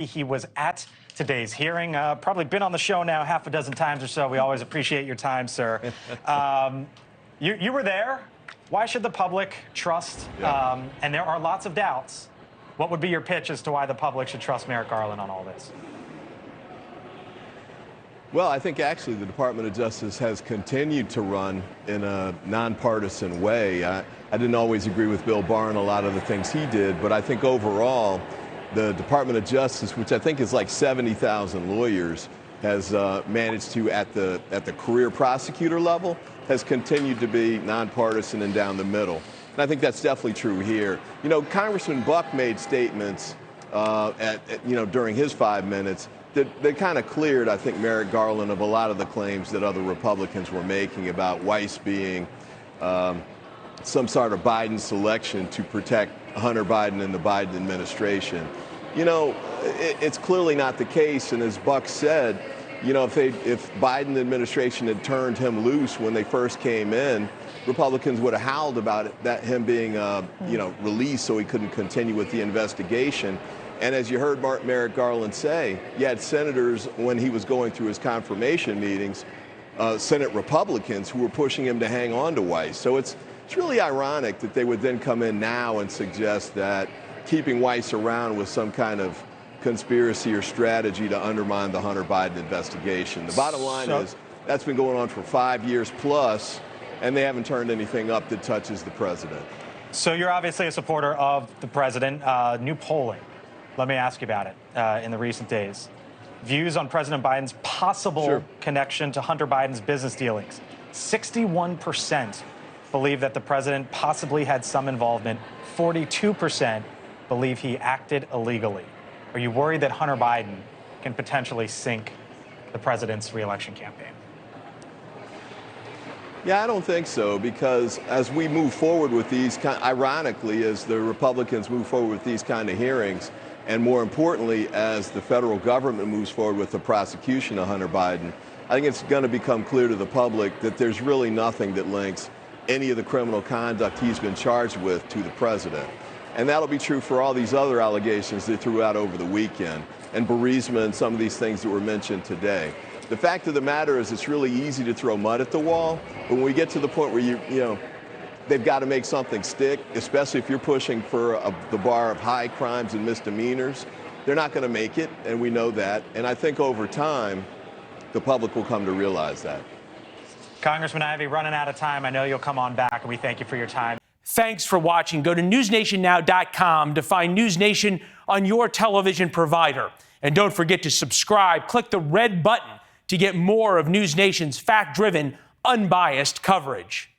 He was at today's hearing, probably been on the show now half a dozen times or so. We always appreciate your time, sir. You were there. Why should the public trust? And there are lots of doubts. What would be your pitch as to why the public should trust Merrick Garland on all this? Well, I think actually the Department of Justice has continued to run in a nonpartisan way. I didn't always agree with Bill Barr on a lot of the things he did, but I think overall the Department of Justice, which I think is like 70,000 lawyers, has managed to, at the career prosecutor level, has continued to be nonpartisan and down the middle. And I think that's definitely true here. You know, Congressman Buck made statements during his 5 minutes that kind of cleared, I think, Merrick Garland of a lot of the claims that other Republicans were making about Weiss being some sort of Biden selection to protect Hunter Biden and the Biden administration. You know, it's clearly not the case. And as Buck said, you know, if Biden administration had turned him loose when they first came in, Republicans would have howled about it, that him being, released so he couldn't continue with the investigation. And as you heard Merrick Garland say, you had senators, when he was going through his confirmation meetings, Senate Republicans who were pushing him to hang on to Weiss. So it's really ironic that they would then come in now and suggest that keeping Weiss around was some kind of conspiracy or strategy to undermine the Hunter Biden investigation. The bottom line is that's been going on for 5 years plus, and they haven't turned anything up that touches the president. So you're obviously a supporter of the president. New polling, let me ask you about it, in the recent days. Views on President Biden's possible connection to Hunter Biden's business dealings. 61% believe that the president possibly had some involvement. 42% believe he acted illegally. Are you worried that Hunter Biden can potentially sink the president's reelection campaign? Yeah, I don't think so, because as we move forward with these, ironically, as the Republicans move forward with these kind of hearings, and more importantly, as the federal government moves forward with the prosecution of Hunter Biden, I think it's going to become clear to the public that there's really nothing that links any of the criminal conduct he's been charged with to the president. And that'll be true for all these other allegations they threw out over the weekend, and Burisma and some of these things that were mentioned today. The fact of the matter is it's really easy to throw mud at the wall, but when we get to the point where they've got to make something stick, especially if you're pushing for the bar of high crimes and misdemeanors, they're not going to make it, and we know that. And I think over time, the public will come to realize that. Congressman Ivey, running out of time. I know you'll come on back, and we thank you for your time. Thanks for watching. Go to newsnationnow.com to find NewsNation on your television provider. And don't forget to subscribe. Click the red button to get more of NewsNation's fact-driven, unbiased coverage.